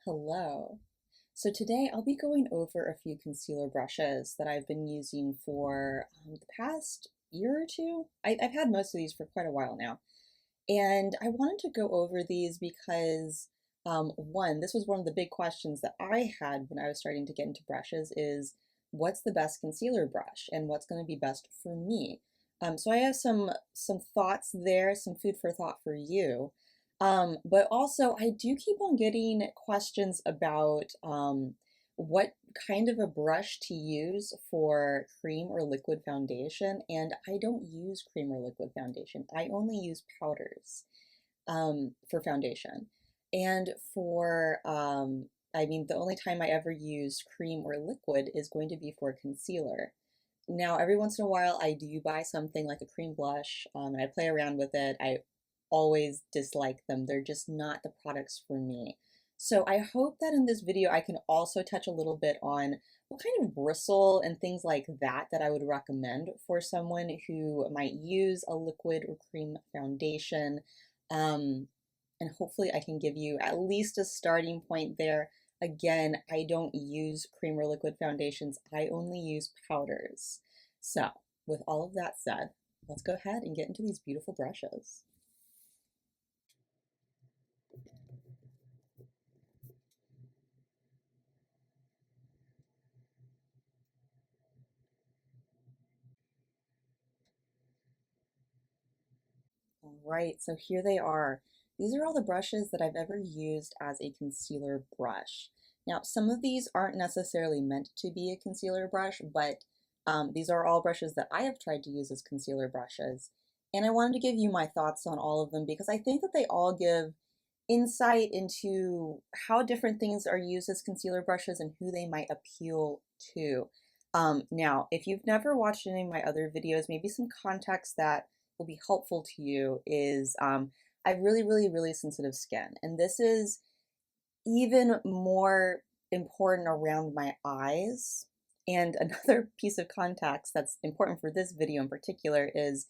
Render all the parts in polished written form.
Hello. So today I'll be going over a few concealer brushes that I've been using for the past year or two. I've had most of these for quite a while now. And I wanted to go over these because one, this was one of the big questions that I had when I was starting to get into brushes is what's the best concealer brush and what's going to be best for me? So I have some thoughts there, some food for thought for you. But also, I do keep on getting questions about what kind of a brush to use for cream or liquid foundation, and I don't use cream or liquid foundation. I only use powders for foundation. And I mean, the only time I ever use cream or liquid is going to be for concealer. Now, every once in a while, I do buy something like a cream blush, and I play around with it. I always dislike them. They're just not the products for me. So I hope that in this video, I can also touch a little bit on what kind of bristle and things like that I would recommend for someone who might use a liquid or cream foundation. And hopefully I can give you at least a starting point there. Again, I don't use cream or liquid foundations. I only use powders. So with all of that said, let's go ahead and get into these beautiful brushes. All right, so here they are. These are all the brushes that I've ever used as a concealer brush. Now, some of these aren't necessarily meant to be a concealer brush, but these are all brushes that I have tried to use as concealer brushes. And I wanted to give you my thoughts on all of them because I think that they all give insight into how different things are used as concealer brushes and who they might appeal to. Now, if you've never watched any of my other videos, maybe some context that will be helpful to you is I have really sensitive skin. And this is even more important around my eyes. And another piece of context that's important for this video in particular is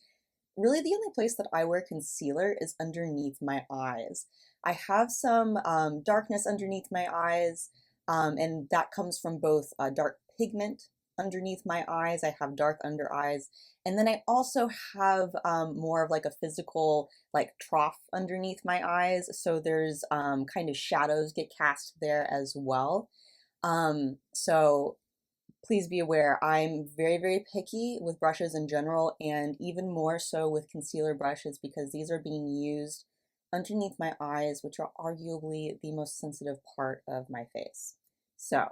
really the only place that I wear concealer is underneath my eyes. I have some darkness underneath my eyes, and that comes from both dark pigment underneath my eyes. I have dark under eyes, and then I also have more of like a physical like trough underneath my eyes. So there's kind of shadows get cast there as well. So please be aware, I'm very picky with brushes in general, and even more so with concealer brushes because these are being used underneath my eyes, which are arguably the most sensitive part of my face. So,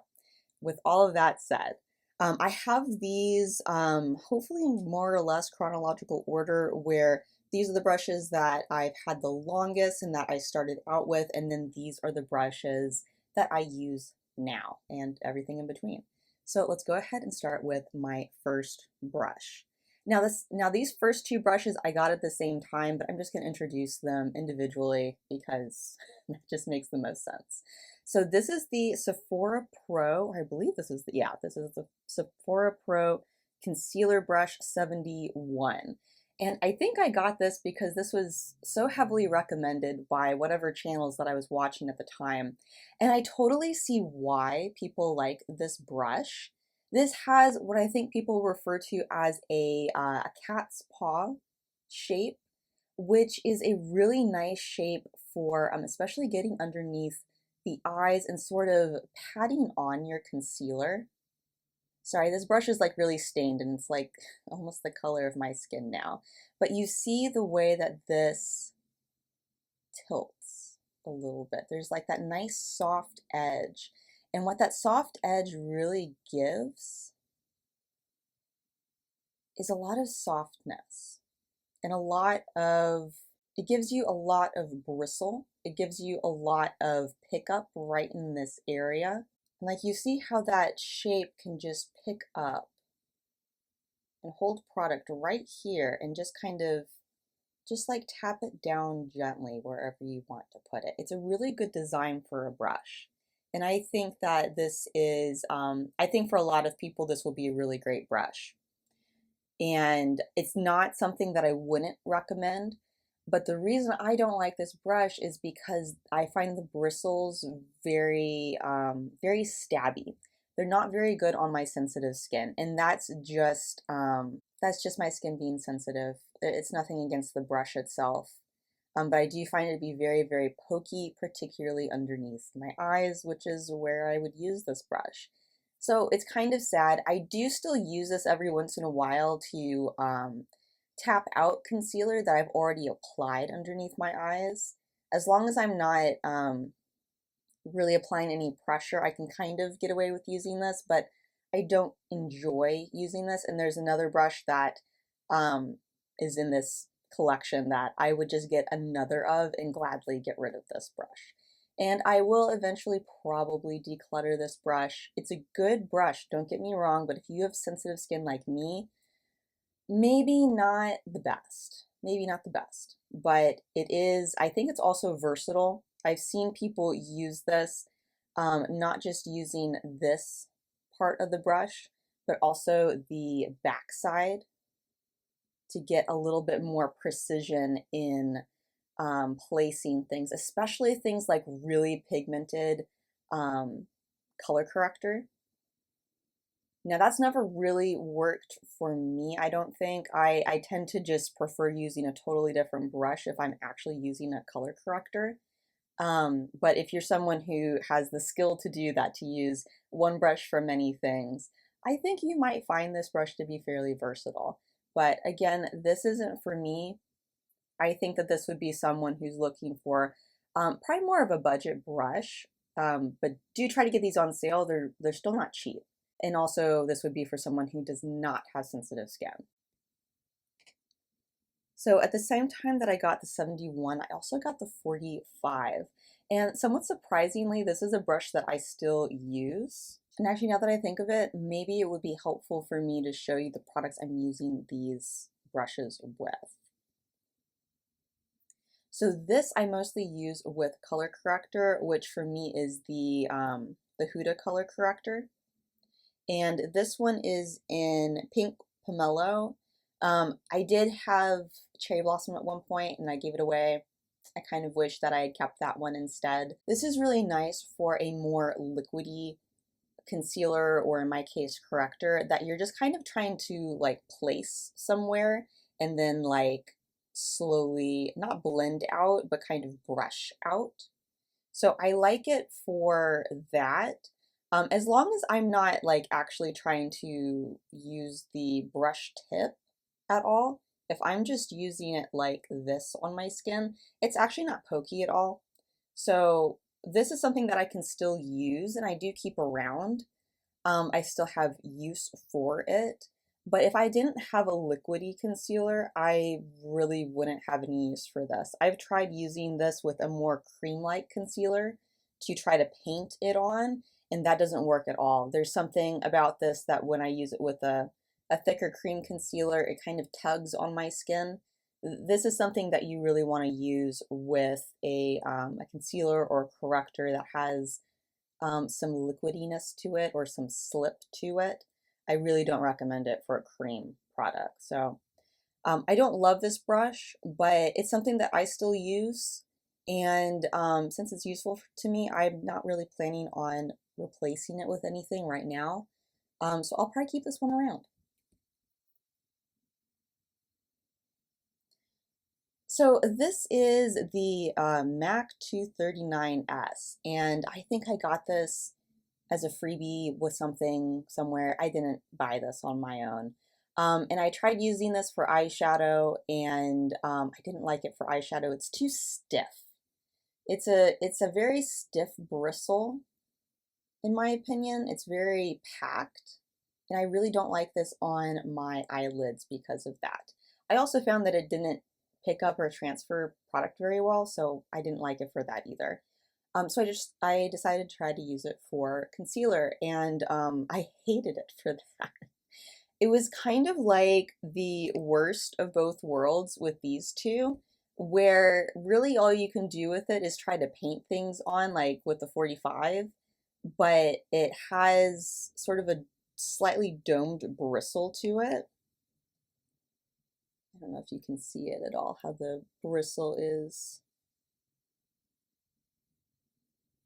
with all of that said, I have these hopefully in more or less chronological order where these are the brushes that I've had the longest and that I started out with, and then these are the brushes that I use now and everything in between. So let's go ahead and start with my first brush. Now these first two brushes I got at the same time, but I'm just going to introduce them individually because it just makes the most sense. So this is the Sephora Pro, I believe this is this is the Sephora Pro Concealer Brush 71. And I think I got this because this was so heavily recommended by whatever channels that I was watching at the time. And I totally see why people like this brush. This has what I think people refer to as a cat's paw shape, which is a really nice shape for especially getting underneath the eyes and sort of patting on your concealer. Sorry, this brush is like really stained and it's like almost the color of my skin now. But you see the way that this tilts a little bit. There's like that nice soft edge. And what that soft edge really gives is a lot of softness and it gives you a lot of bristle. It gives you a lot of pickup right in this area. And like you see how that shape can just pick up and hold product right here and just kind of just like tap it down gently wherever you want to put it. It's a really good design for a brush. And I think that this is, I think for a lot of people, this will be a really great brush. And it's not something that I wouldn't recommend, But the reason I don't like this brush is because I find the bristles very, very stabby. They're not very good on my sensitive skin, and that's just my skin being sensitive. It's nothing against the brush itself. But I do find it to be very, very pokey, particularly underneath my eyes, which is where I would use this brush. So it's kind of sad. I do still use this every once in a while to tap out concealer that I've already applied underneath my eyes. As long as I'm not really applying any pressure, I can kind of get away with using this, but I don't enjoy using this. And there's another brush that is in this collection that I would just get another of and gladly get rid of this brush. And I will eventually probably declutter this brush. It's a good brush, don't get me wrong, but if you have sensitive skin like me, maybe not the best. Maybe not the best, but it is, I think it's also versatile. I've seen people use this, not just using this part of the brush, but also the back side to get a little bit more precision in placing things, especially things like really pigmented color corrector. Now that's never really worked for me, I don't think. I tend to just prefer using a totally different brush if I'm actually using a color corrector. But if you're someone who has the skill to do that, to use one brush for many things, I think you might find this brush to be fairly versatile. But again, this isn't for me. I think that this would be someone who's looking for probably more of a budget brush, but do try to get these on sale. They're still not cheap. And also this would be for someone who does not have sensitive skin. So at the same time that I got the 71, I also got the 45. And somewhat surprisingly, this is a brush that I still use. And actually, now that I think of it, maybe it would be helpful for me to show you the products I'm using these brushes with. So this I mostly use with color corrector, which for me is the Huda color corrector. And this one is in Pink Pomelo. I did have Cherry Blossom at one point and I gave it away. I kind of wish that I had kept that one instead. This is really nice for a more liquidy concealer, or in my case corrector, that you're just kind of trying to like place somewhere and then like slowly not blend out but kind of brush out. So I like it for that. As long as I'm not like actually trying to use the brush tip at all, if I'm just using it like this on my skin, it's actually not pokey at all. So this is something that I can still use and I do keep around. I still have use for it. But if I didn't have a liquidy concealer, I really wouldn't have any use for this. I've tried using this with a more cream-like concealer to try to paint it on, and that doesn't work at all. There's something about this that when I use it with a thicker cream concealer, it kind of tugs on my skin. This is something that you really want to use with a concealer or corrector that has some liquidiness to it or some slip to it. I really don't recommend it for a cream product. So I don't love this brush, but it's something that I still use. And since it's useful to me, I'm not really planning on replacing it with anything right now. So I'll probably keep this one around. So this is the MAC 239S, and I think I got this as a freebie with something somewhere. I didn't buy this on my own. And I tried using this for eyeshadow, and I didn't like it for eyeshadow. It's too stiff. It's a very stiff bristle, in my opinion. It's very packed, and I really don't like this on my eyelids because of that. I also found that it didn't pick up or transfer product very well, so I didn't like it for that either. So I decided to try to use it for concealer, and I hated it for that. It was kind of like the worst of both worlds with these two, where really all you can do with it is try to paint things on, like with the 45, but it has sort of a slightly domed bristle to it. I don't know if you can see it at all, how the bristle is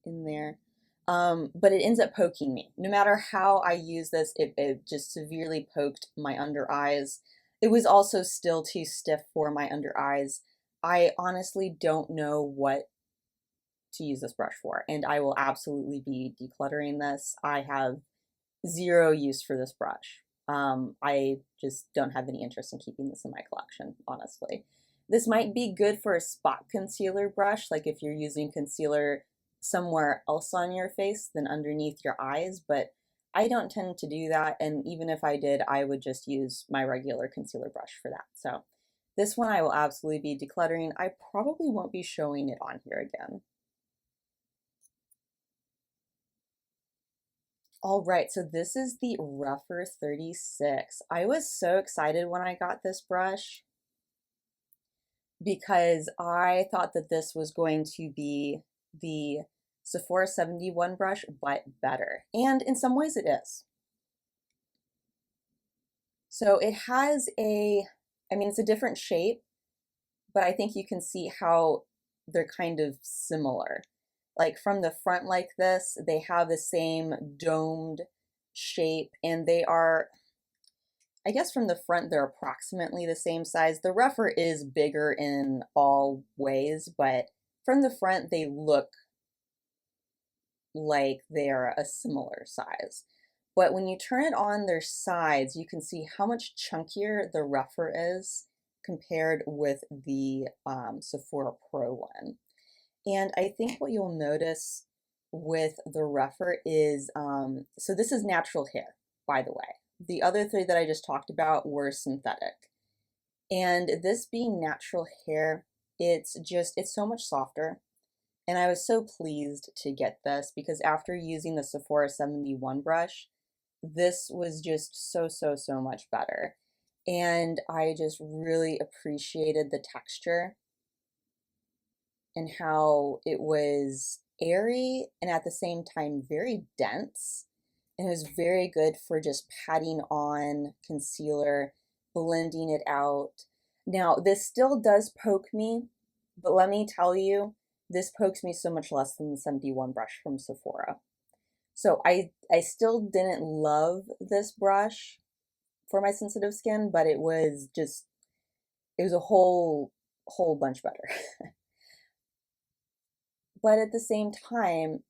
in there. But it ends up poking me. No matter how I use this, it just severely poked my under eyes. It was also still too stiff for my under eyes. I honestly don't know what to use this brush for, and I will absolutely be decluttering this. I have zero use for this brush. I just don't have any interest in keeping this in my collection, honestly. This might be good for a spot concealer brush, like if you're using concealer somewhere else on your face than underneath your eyes, but I don't tend to do that, and even if I did, I would just use my regular concealer brush for that. So this one I will absolutely be decluttering. I probably won't be showing it on here again. All right, so this is the Rephr 36. I was so excited when I got this brush because I thought that this was going to be the Sephora 71 brush, but better. And in some ways it is. So it has it's a different shape, but I think you can see how they're kind of similar. Like from the front like this, they have the same domed shape, and they are, I guess from the front, they're approximately the same size. The Rephr is bigger in all ways, but from the front, they look like they're a similar size. But when you turn it on their sides, you can see how much chunkier the Rephr is compared with the Sephora Pro one. And I think what you'll notice with the Rephr is, so this is natural hair, by the way. The other three that I just talked about were synthetic. And this being natural hair, it's so much softer. And I was so pleased to get this because after using the Sephora 71 brush, this was just so much better. And I just really appreciated the texture and how it was airy and at the same time very dense. And it was very good for just patting on concealer, blending it out. Now, this still does poke me, but let me tell you, this pokes me so much less than the 71 brush from Sephora. So I still didn't love this brush for my sensitive skin, but it was a whole bunch better. But at the same time,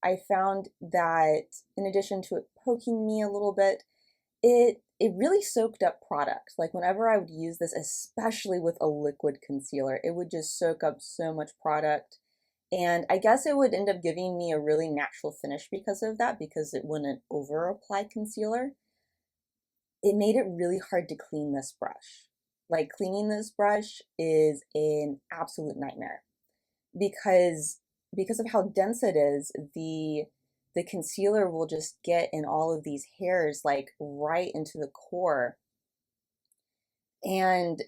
I found that in addition to it poking me a little bit, it really soaked up product. Like whenever I would use this, especially with a liquid concealer, it would just soak up so much product. And I guess it would end up giving me a really natural finish because of that, because it wouldn't over apply concealer. It made it really hard to clean this brush. Like cleaning this brush is an absolute nightmare because of how dense it is, the concealer will just get in all of these hairs like right into the core. And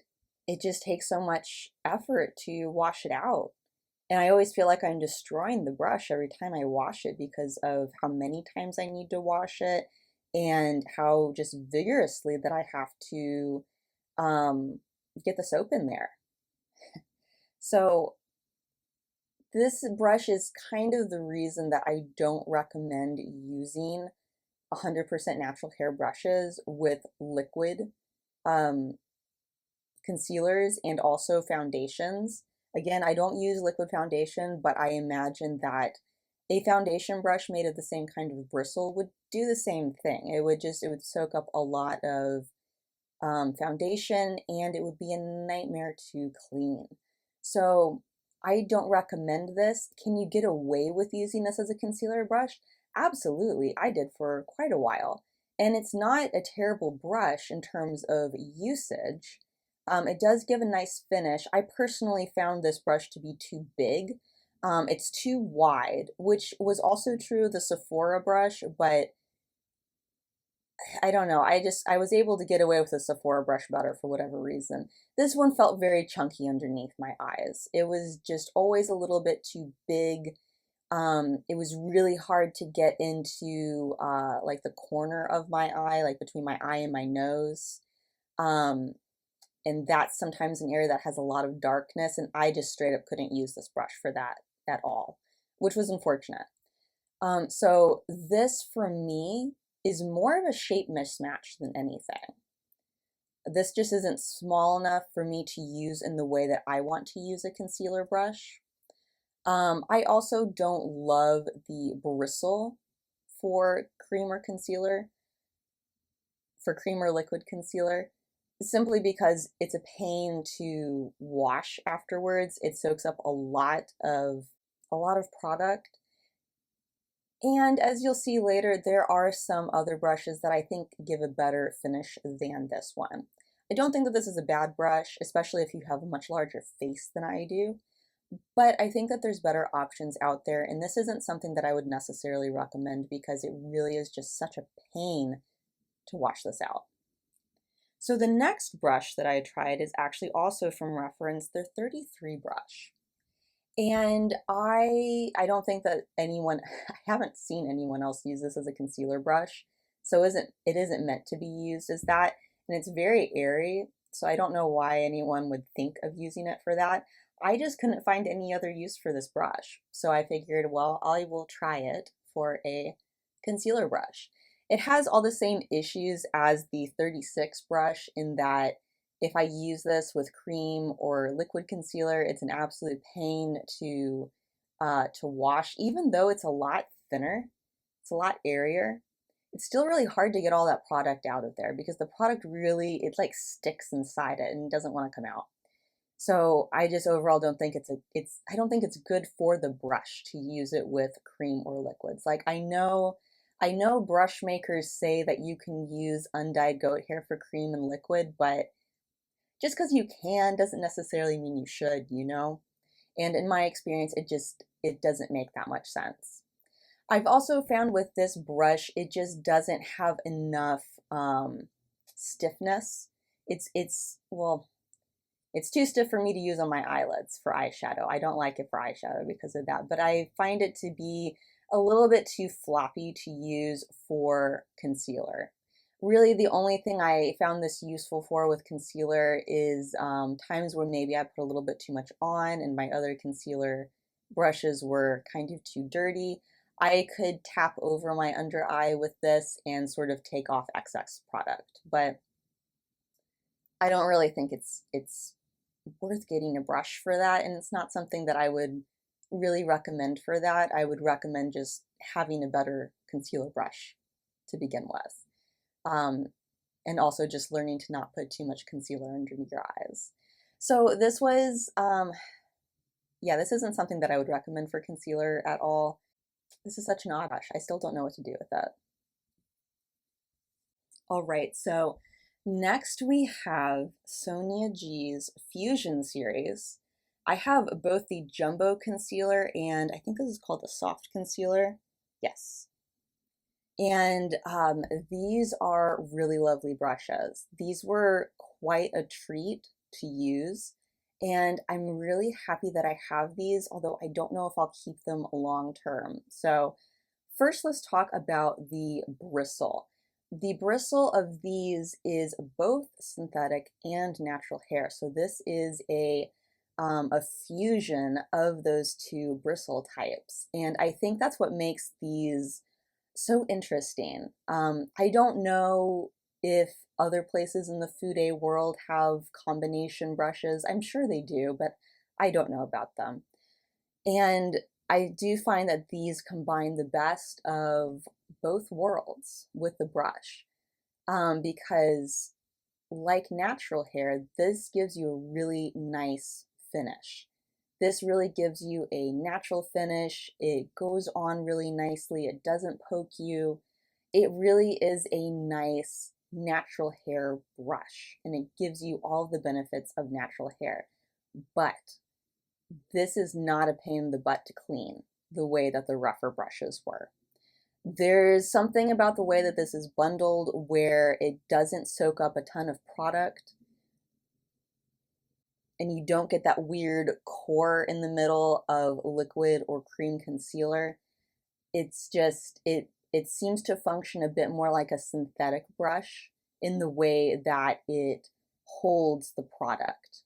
it just takes so much effort to wash it out. And I always feel like I'm destroying the brush every time I wash it because of how many times I need to wash it and how just vigorously that I have to get the soap in there. So this brush is kind of the reason that I don't recommend using 100% natural hair brushes with liquid concealers and also foundations. Again, I don't use liquid foundation, but I imagine that a foundation brush made of the same kind of bristle would do the same thing. It would soak up a lot of foundation, and it would be a nightmare to clean. So I don't recommend this. Can you get away with using this as a concealer brush? Absolutely, I did for quite a while. And it's not a terrible brush in terms of usage. It does give a nice finish. I personally found this brush to be too big. It's too wide, which was also true of the Sephora brush, but I don't know. I was able to get away with the Sephora brush better for whatever reason. This one felt very chunky underneath my eyes. It was just always a little bit too big. It was really hard to get into like the corner of my eye, like between my eye and my nose. And that's sometimes an area that has a lot of darkness, and I just straight up couldn't use this brush for that at all, which was unfortunate. So this for me is more of a shape mismatch than anything. This just isn't small enough for me to use in the way that I want to use a concealer brush. I also don't love the bristle for cream or concealer, for cream or liquid concealer, simply because it's a pain to wash afterwards. It soaks up a lot of product. And as you'll see later, there are some other brushes that I think give a better finish than this one. I don't think that this is a bad brush, especially if you have a much larger face than I do, but I think that there's better options out there, and this isn't something that I would necessarily recommend because it really is just such a pain to wash this out. So the next brush that I tried is actually also from Rephr, their 33 brush. And I don't think that anyone, I haven't seen anyone else use this as a concealer brush, so it isn't meant to be used as that, and it's very airy, so I don't know why anyone would think of using it for that. I just couldn't find any other use for this brush, so I figured, well, I will try it for a concealer brush. It has all the same issues as the 36 brush in that if I use this with cream or liquid concealer, it's an absolute pain to wash. Even though it's a lot thinner, it's a lot airier, it's still really hard to get all that product out of there because the product really, it like sticks inside it and doesn't want to come out. So I just overall don't think I don't think it's good for the brush to use it with cream or liquids. Like I know brush makers say that you can use undyed goat hair for cream and liquid, but just because you can doesn't necessarily mean you should, you know? And in my experience, it doesn't make that much sense. I've also found with this brush, it just doesn't have enough stiffness. Well, it's too stiff for me to use on my eyelids for eyeshadow. I don't like it for eyeshadow because of that, but I find it to be a little bit too floppy to use for concealer. Really, the only thing I found this useful for with concealer is times where maybe I put a little bit too much on and my other concealer brushes were kind of too dirty. I could tap over my under eye with this and sort of take off excess product, but I don't really think it's worth getting a brush for that, and it's not something that I would really recommend for that. I would recommend just having a better concealer brush to begin with. And also just learning to not put too much concealer underneath your eyes. So this was, yeah, this isn't something that I would recommend for concealer at all. This is such an odd brush. I still don't know what to do with it. All right, so next we have Sonia G's Fusion series. I have both the Jumbo Concealer and I think this is called the Soft Concealer. Yes. And these are really lovely brushes. These were quite a treat to use, and I'm really happy that I have these, although I don't know if I'll keep them long term. So first, let's talk about the bristle. The bristle of these is both synthetic and natural hair. So this is a fusion of those two bristle types. And I think that's what makes these so interesting. I don't know if other places in the fude world have combination brushes. I'm sure they do, but I don't know about them. And I do find that these combine the best of both worlds with the brush because like natural hair, this gives you a really nice finish. This really gives you a natural finish. It goes on really nicely. It doesn't poke you. It really is a nice natural hair brush, and it gives you all the benefits of natural hair. But this is not a pain in the butt to clean the way that the Rephr brushes were. There's something about the way that this is bundled where it doesn't soak up a ton of product, and you don't get that weird core in the middle of liquid or cream concealer. It's just, it seems to function a bit more like a synthetic brush in the way that it holds the product.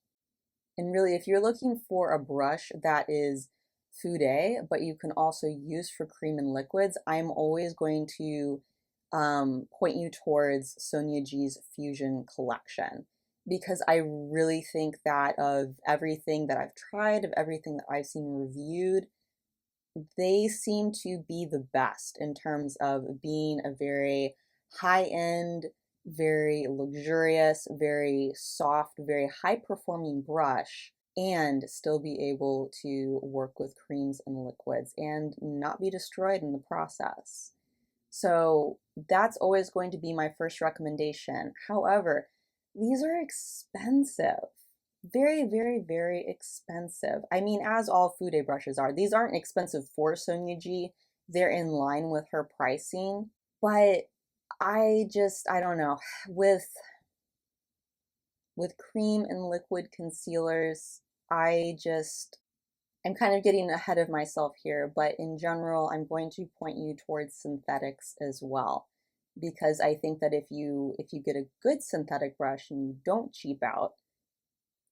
And really, if you're looking for a brush that is fude, but you can also use for cream and liquids, I'm always going to point you towards Sonia G's Fusion collection, because I really think that of everything that I've tried, of everything that I've seen reviewed, they seem to be the best in terms of being a very high-end, very luxurious, very soft, very high-performing brush, and still be able to work with creams and liquids and not be destroyed in the process. So that's always going to be my first recommendation. However, these are expensive. Very, very, very expensive. I mean, as all fude brushes are. These aren't expensive for Sonia G. They're in line with her pricing. But I don't know. With cream and liquid concealers, I'm kind of getting ahead of myself here, but in general, I'm going to point you towards synthetics as well, because I think that if you get a good synthetic brush and you don't cheap out,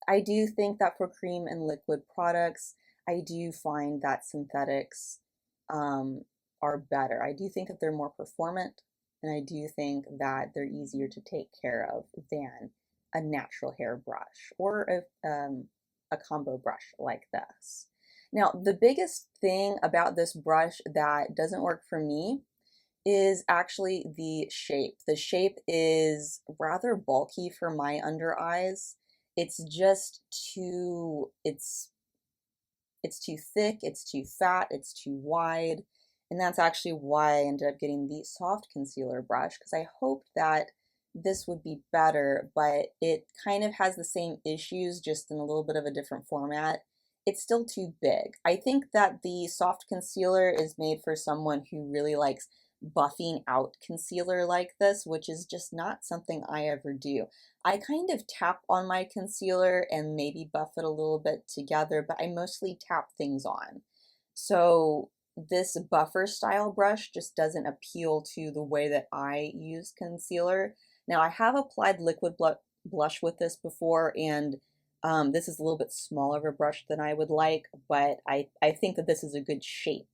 I do think that for cream and liquid products, I do find that synthetics are better. I do think that they're more performant, and I do think that they're easier to take care of than a natural hair brush or a combo brush like this. Now, the biggest thing about this brush that doesn't work for me is actually the shape. The shape is rather bulky for my under eyes. It's just it's too thick, it's too fat, it's too wide. And that's actually why I ended up getting the soft concealer brush, because I hoped that this would be better, but it kind of has the same issues, just in a little bit of a different format. It's still too big. I think that the soft concealer is made for someone who really likes buffing out concealer like this, which is just not something I ever do. I kind of tap on my concealer and maybe buff it a little bit together, but I mostly tap things on. So this buffer style brush just doesn't appeal to the way that I use concealer. Now, I have applied liquid blush with this before, and this is a little bit smaller of a brush than I would like, but I think that this is a good shape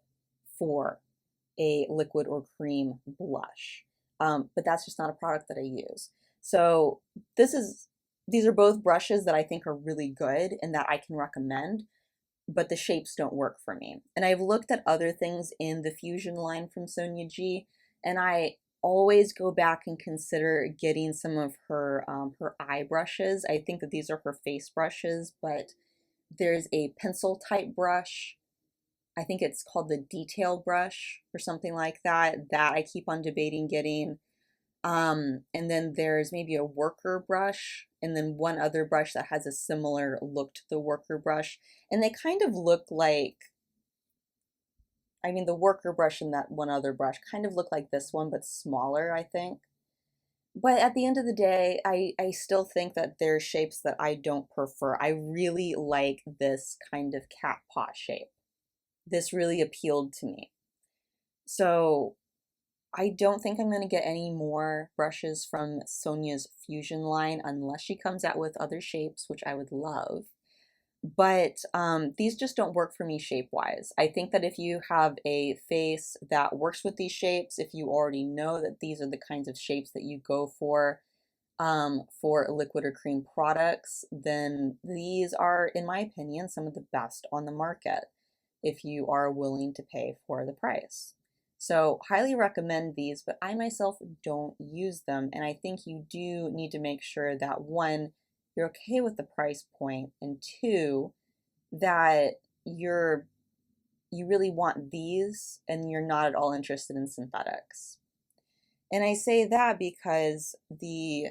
for a liquid or cream blush. But that's just not a product that I use. So these are both brushes that I think are really good and that I can recommend, but the shapes don't work for me. And I've looked at other things in the Fusion line from Sonia G, and I always go back and consider getting some of her her eye brushes. I think that these are her face brushes, but there's a pencil type brush. I think it's called the detail brush or something like that, that I keep on debating getting. And then there's maybe a worker brush, and then one other brush that has a similar look to the worker brush. And they kind of look like, I mean, the worker brush and that one other brush kind of look like this one, but smaller, I think. But at the end of the day, I still think that there's shapes that I don't prefer. I really like this kind of cat paw shape. This really appealed to me. So I don't think I'm going to get any more brushes from Sonia's Fusion line unless she comes out with other shapes, which I would love. But these just don't work for me shape-wise. I think that if you have a face that works with these shapes, if you already know that these are the kinds of shapes that you go for liquid or cream products, then these are, in my opinion, some of the best on the market if you are willing to pay for the price. So highly recommend these, but I myself don't use them, and I think you do need to make sure that, one, you're okay with the price point, and two, that you really want these and you're not at all interested in synthetics. And I say that because the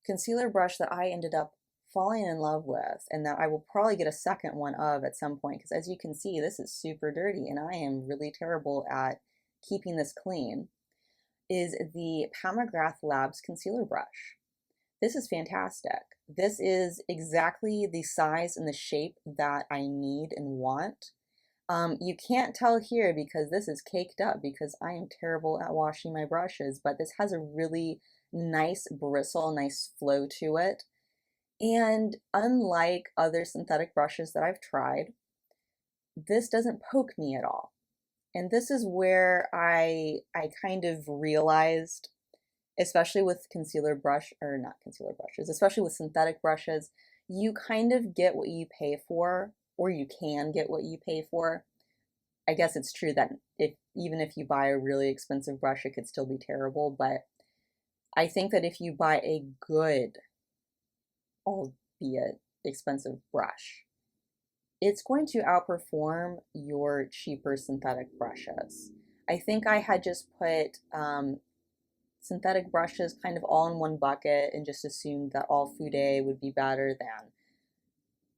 concealer brush that I ended up falling in love with, and that I will probably get a second one of at some point, because as you can see, this is super dirty and I am really terrible at keeping this clean, is the McGrath Labs concealer brush. This is fantastic. This is exactly the size and the shape that I need and want. You can't tell here because this is caked up because I am terrible at washing my brushes, but this has a really nice bristle, nice flow to it. And unlike other synthetic brushes that I've tried, this doesn't poke me at all. And this is where I kind of realized, especially with concealer brush, or not concealer brushes, especially with synthetic brushes, you kind of get what you pay for, or you can get what you pay for. I guess it's true that if even if you buy a really expensive brush, it could still be terrible, but I think that if you buy a good, albeit expensive brush, it's going to outperform your cheaper synthetic brushes. I think I had just put synthetic brushes kind of all in one bucket and just assumed that all fude would be better than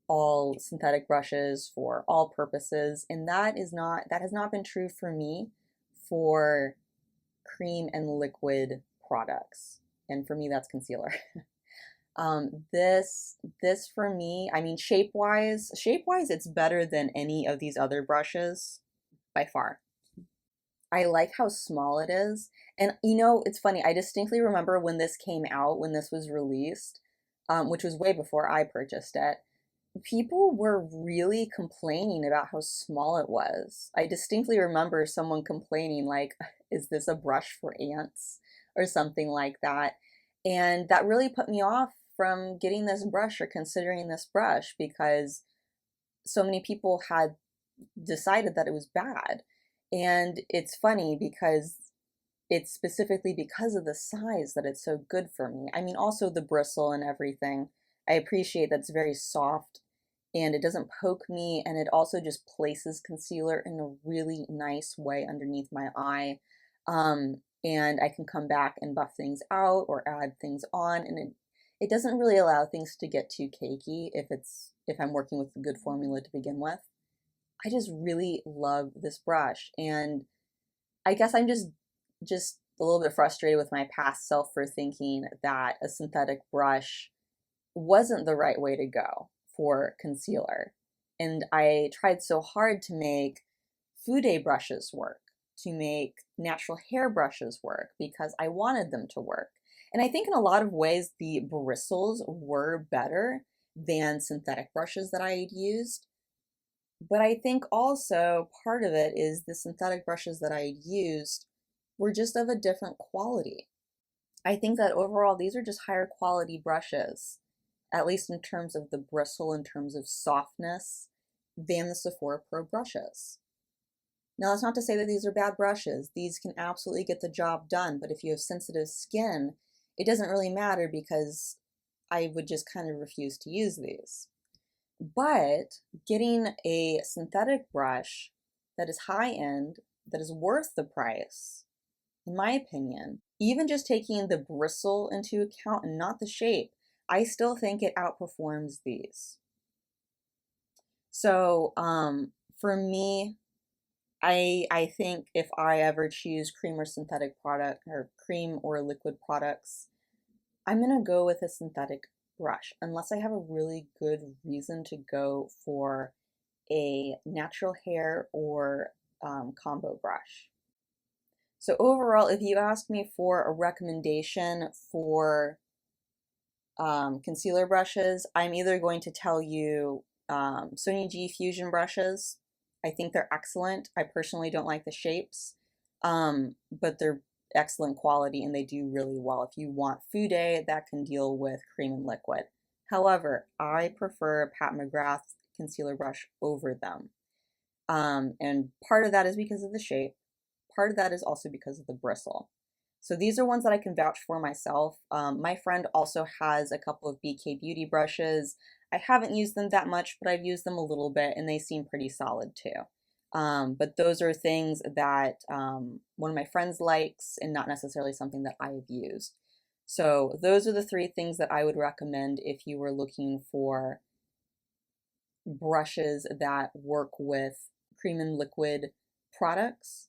all synthetic brushes for all purposes, and that has not been true for me for cream and liquid products. And for me, that's concealer. This for me, I mean, shape-wise, it's better than any of these other brushes by far. I like how small it is. And you know, it's funny, I distinctly remember when this came out, when this was released, which was way before I purchased it, people were really complaining about how small it was. I distinctly remember someone complaining, like, is this a brush for ants or something like that? And that really put me off from getting this brush or considering this brush because so many people had decided that it was bad. And it's funny because it's specifically because of the size that it's so good for me. I mean, also the bristle and everything. I appreciate that's very soft and it doesn't poke me, and it also just places concealer in a really nice way underneath my eye. And I can come back and buff things out or add things on, and it doesn't really allow things to get too cakey if I'm working with a good formula to begin with. I just really love this brush, and I guess I'm just a little bit frustrated with my past self for thinking that a synthetic brush wasn't the right way to go for concealer. And I tried so hard to make fude brushes work, to make natural hair brushes work because I wanted them to work. And I think in a lot of ways the bristles were better than synthetic brushes that I had used. But I think also part of it is the synthetic brushes that I had used were just of a different quality. I think that overall these are just higher quality brushes, at least in terms of the bristle, in terms of softness, than the Sephora Pro brushes. Now, that's not to say that these are bad brushes. These can absolutely get the job done, but if you have sensitive skin, it doesn't really matter because I would just kind of refuse to use these. But getting a synthetic brush that is high end, that is worth the price, in my opinion, even just taking the bristle into account and not the shape, I still think it outperforms these. So for me, I think if I ever choose cream or synthetic product or cream or liquid products, I'm gonna go with a synthetic brush unless I have a really good reason to go for a natural hair or combo brush. So overall, if you ask me for a recommendation for concealer brushes, I'm either going to tell you Sonia G Fusion brushes. I think they're excellent. I personally don't like the shapes, but they're excellent quality and they do really well. If you want fude, that can deal with cream and liquid. However, I prefer Pat McGrath concealer brush over them. And part of that is because of the shape. Part of that is also because of the bristle. So these are ones that I can vouch for myself. My friend also has a couple of BK Beauty brushes. I haven't used them that much, but I've used them a little bit and they seem pretty solid too. But those are things that one of my friends likes and not necessarily something that I have used. So those are the three things that I would recommend if you were looking for brushes that work with cream and liquid products.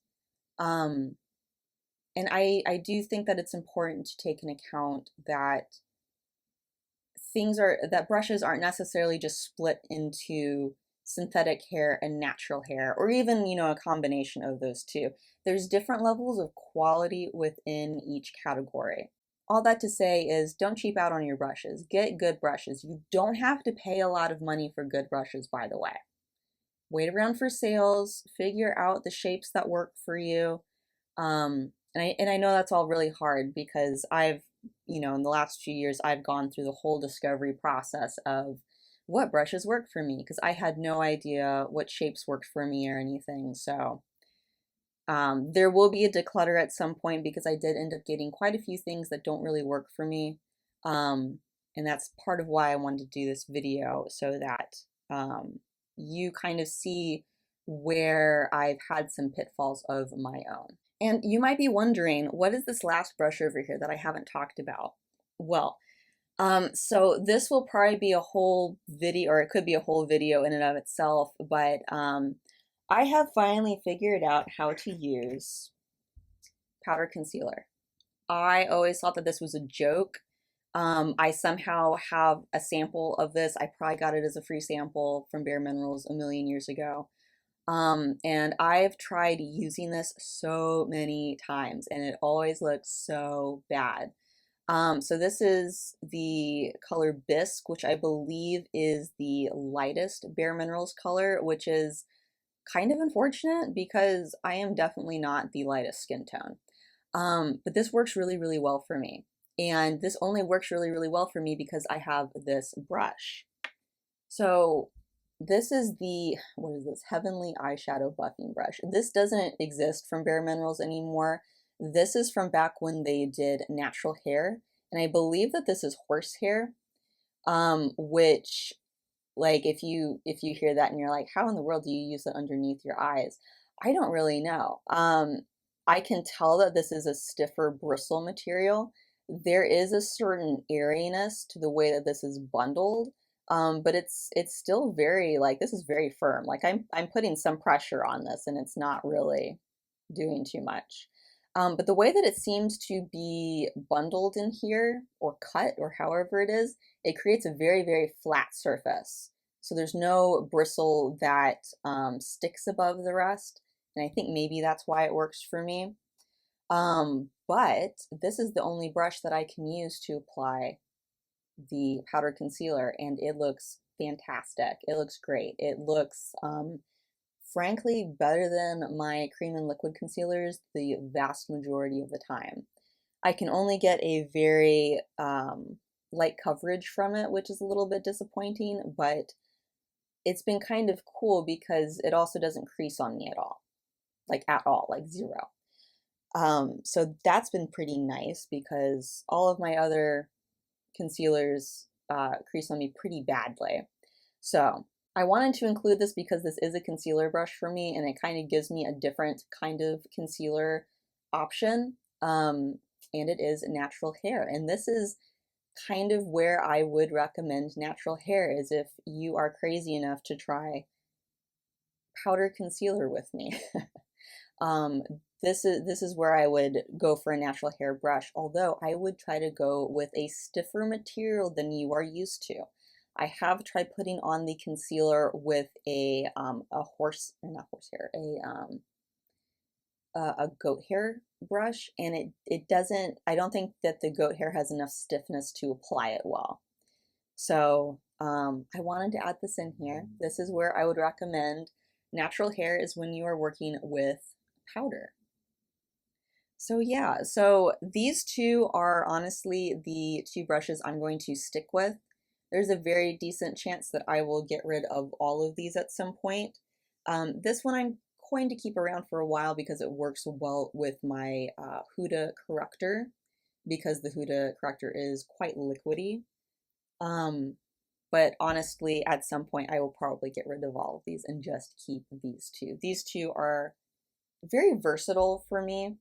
And I do think that it's important to take into account that that brushes aren't necessarily just split into synthetic hair and natural hair, or even, you know, a combination of those two. There's different levels of quality within each category. all that to say is don't cheap out on your brushes. Get good brushes. You don't have to pay a lot of money for good brushes, by the way. Wait around for sales, figure out the shapes that work for you. And I know that's all really hard because I've, in the last few years, I've gone through the whole discovery process of what brushes work for me because I had no idea what shapes worked for me or anything. So there will be a declutter at some point because I did end up getting quite a few things that don't really work for me. And that's part of why I wanted to do this video so that you kind of see where I've had some pitfalls of my own. And you might be wondering, what is this last brush over here that I haven't talked about? Well, so this will probably be a whole video, or it could be a whole video in and of itself, but I have finally figured out how to use powder concealer. I always thought that this was a joke. I somehow have a sample of this. I probably got it as a free sample from Bareminerals a million years ago. And I've tried using this so many times and it always looks so bad. So this is the color Bisque, which I believe is the lightest Bareminerals color, which is kind of unfortunate because I am definitely not the lightest skin tone. But this works really, really well for me. And this only works really, really well for me because I have this brush. So this is the, what is this? Heavenly Eyeshadow Buffing Brush. This doesn't exist from Bareminerals anymore. This is from back when they did natural hair. And I believe that this is horsehair, which, like, if you hear that and you're like, how in the world do you use it underneath your eyes? I don't really know. I can tell that this is a stiffer bristle material. There is a certain airiness to the way that this is bundled, but it's still very, like, this is very firm. Like I'm putting some pressure on this and it's not really doing too much. But the way that it seems to be bundled in here or cut or however it is, it creates a very, very flat surface. So there's no bristle that sticks above the rest. And I think maybe that's why it works for me. But this is the only brush that I can use to apply the powder concealer and it looks fantastic. It looks great. It looks frankly better than my cream and liquid concealers the vast majority of the time. I can only get a very light coverage from it, which is a little bit disappointing, but it's been kind of cool because it also doesn't crease on me at all, like zero. So that's been pretty nice because all of my other concealers crease on me pretty badly. So I wanted to include this because this is a concealer brush for me and it kind of gives me a different kind of concealer option. And it is natural hair. And this is kind of where I would recommend natural hair is if you are crazy enough to try powder concealer with me. This is where I would go for a natural hair brush, although I would try to go with a stiffer material than you are used to. I have tried putting on the concealer with a goat hair brush, and it doesn't, I don't think that the goat hair has enough stiffness to apply it well. So I wanted to add this in here. This is where I would recommend natural hair is when you are working with powder. So yeah, so these two are honestly the two brushes I'm going to stick with. There's a very decent chance that I will get rid of all of these at some point. This one I'm going to keep around for a while because it works well with my Huda corrector because the Huda corrector is quite liquidy. But honestly, at some point I will probably get rid of all of these and just keep these two. These two are very versatile for me,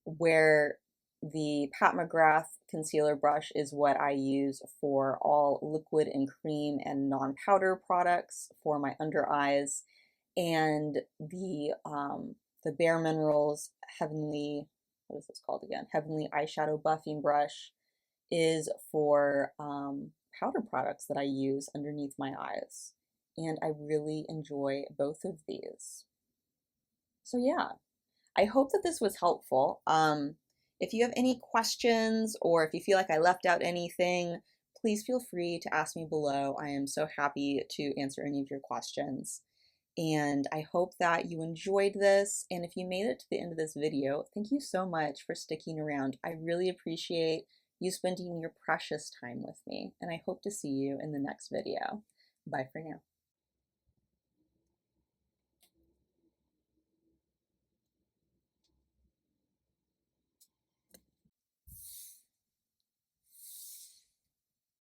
where the Pat McGrath concealer brush is what I use for all liquid and cream and non-powder products for my under eyes, and the Bareminerals Heavenly, what is this called again? Heavenly Eyeshadow Buffing Brush is for powder products that I use underneath my eyes, and I really enjoy both of these. So yeah. I hope that this was helpful. If you have any questions or if you feel like I left out anything, please feel free to ask me below. I am so happy to answer any of your questions. And I hope that you enjoyed this. And if you made it to the end of this video, thank you so much for sticking around. I really appreciate you spending your precious time with me. And I hope to see you in the next video. Bye for now.